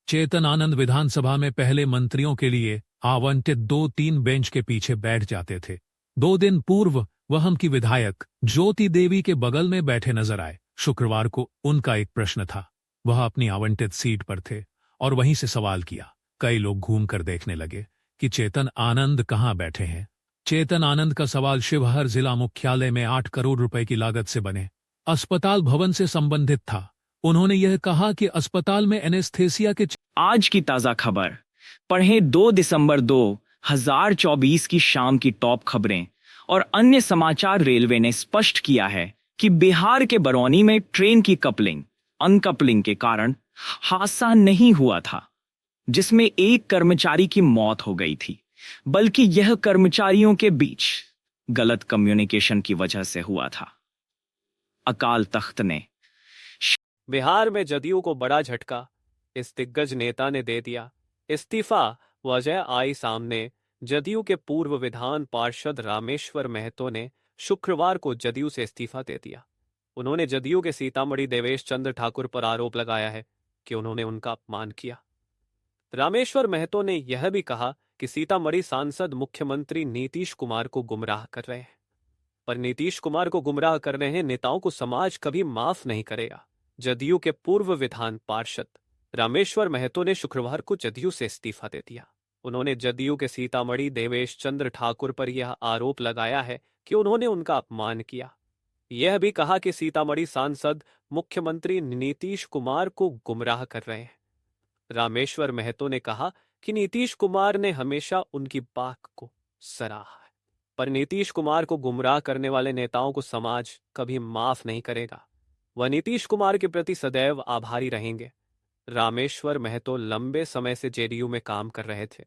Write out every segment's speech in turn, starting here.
चेतन आनंद विधानसभा में पहले मंत्रियों के लिए आवंटित 2-3 बेंच के पीछे बैठ जाते थे। 2 दिन पूर्व वह की विधायक ज्योति देवी के बगल में बैठे नजर आए। शुक्रवार को उनका एक प्रश्न था। वह अपनी आवंटित सीट पर थे और वहीं से सवाल किया। कई लोग घूम कर देखने लगे कि चेतन आनंद कहां बैठे हैं। चेतन आनंद का सवाल शिवहर जिला मुख्यालय में 8 करोड़ रुपए की लागत से बने अस्पताल भवन से संबंधित था। उन्होंने यह कहा कि अस्पताल में एनेस्थेसिया के आज की ताजा खबर पढ़ें 2 दिसंबर 2024 की शाम की टॉप खबरें और अन्य समाचार। रेलवे ने स्पष्ट किया है कि बिहार के बरौनी में ट्रेन की अनकपलिंग के कारण हादसा नहीं हुआ था, जिसमें एक कर्मचारी की मौत हो गई थी, बल्कि यह कर्मचारियों के बीच गलत कम्युनिकेशन की वजह से हुआ था। अकाल तख्त ने बिहार में जदयू को बड़ा झटका, इस दिग्गज नेता ने दे दिया इस्तीफा। वजह आई सामने। जदयू के पूर्व विधान पार्षद रामेश्वर महतो ने शुक्रवार को जदयू से इस्तीफा दे दिया। उन्होंने जदयू के सीतामढ़ी देवेश चंद्र ठाकुर पर आरोप लगाया है कि उन्होंने उनका अपमान किया। रामेश्वर महतो ने यह भी कहा कि सीतामढ़ी सांसद मुख्यमंत्री नीतीश कुमार को गुमराह कर रहे हैं, पर नीतीश कुमार को गुमराह कर रहे नेताओं को समाज कभी माफ नहीं करेगा। जदयू के पूर्व विधान पार्षद रामेश्वर महतो ने शुक्रवार को जदयू से इस्तीफा दे दिया। उन्होंने जदयू के सीतामढ़ी देवेश चंद्र ठाकुर पर यह आरोप लगाया है कि उन्होंने उनका अपमान किया। यह भी कहा कि सीतामढ़ी सांसद मुख्यमंत्री नीतीश कुमार को गुमराह कर रहे हैं। रामेश्वर महतो ने कहा कि नीतीश कुमार ने हमेशा उनकी बात को सराहा है, पर नीतीश कुमार को गुमराह करने वाले नेताओं को समाज कभी माफ नहीं करेगा। वह नीतीश कुमार के प्रति सदैव आभारी रहेंगे। रामेश्वर महतो लंबे समय से जेडीयू में काम कर रहे थे।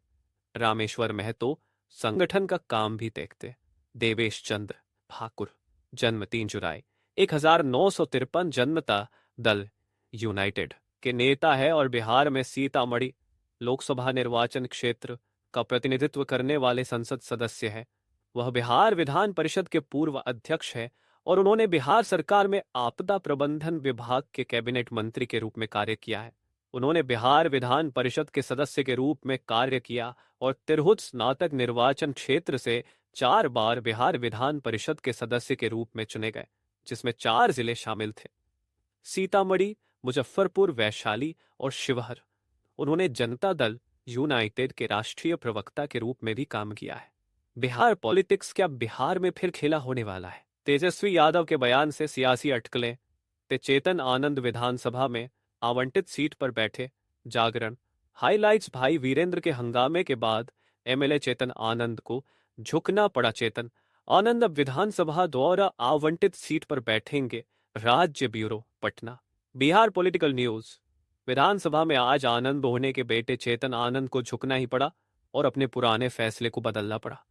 रामेश्वर महतो संगठन का काम भी देखते। देवेश चंद्र ठाकुर जन्म 3 जुलाई 1953, जनता दल यूनाइटेड के नेता है और बिहार में सीतामढ़ी लोकसभा निर्वाचन क्षेत्र का प्रतिनिधित्व करने वाले संसद सदस्य है। वह बिहार विधान परिषद के पूर्व अध्यक्ष है और उन्होंने बिहार सरकार में आपदा प्रबंधन विभाग के कैबिनेट मंत्री के रूप में कार्य किया है। उन्होंने बिहार विधान परिषद के सदस्य के रूप में कार्य किया और तिरहुत स्नातक निर्वाचन क्षेत्र से 4 बार बिहार विधान परिषद के सदस्य के रूप में चुने गए, जिसमें 4 जिले शामिल थे: सीतामढ़ी, मुजफ्फरपुर, वैशाली और शिवहर। उन्होंने जनता दल यूनाइटेड के राष्ट्रीय प्रवक्ता के रूप में भी काम किया है। बिहार पॉलिटिक्स क्या बिहार में फिर खेला होने वाला है? तेजस्वी यादव के बयान से सियासी अटकलें। चेतन आनंद विधानसभा में आवंटित सीट पर बैठे। जागरण हाइलाइट्स भाई वीरेंद्र के हंगामे के बाद एमएलए चेतन आनंद को झुकना पड़ा। चेतन आनंद अब विधानसभा द्वारा आवंटित सीट पर बैठेंगे। राज्य bureau, Patna. Bihar political news. विधानसभा में आज आनंद होने के बेटे चेतन आनंद को झुकना ही पड़ा और अपने पुराने फैसले को बदलना पड़ा।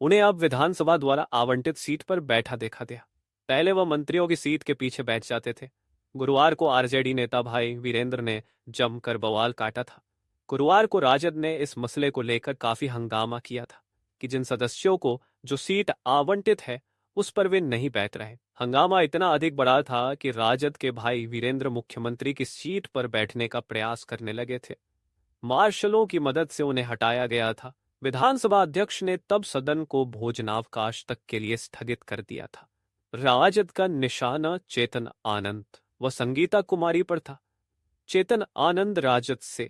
उन्हें अब विधानसभा द्वारा आवंटित सीट पर बैठा देखा गया। पहले वह मंत्रियों की सीट के पीछे बैठ जाते थे। गुरुवार को आरजेडी नेता भाई वीरेंद्र ने जमकर बवाल काटा था। गुरुवार को राजद ने इस मसले को लेकर काफी हंगामा किया था कि जिन सदस्यों को जो सीट आवंटित है उस पर वे नहीं बैठ रहे। हंगामा इतना अधिक बढ़ा था कि राजद के भाई वीरेंद्र मुख्यमंत्री की सीट पर बैठने का प्रयास करने लगे थे। मार्शलों की मदद से उन्हें हटाया गया था। विधानसभा अध्यक्ष ने तब सदन को भोजनावकाश तक के लिए स्थगित कर दिया था। राजद का निशाना चेतन आनंद व संगीता कुमारी पर था। चेतन आनंद राजद से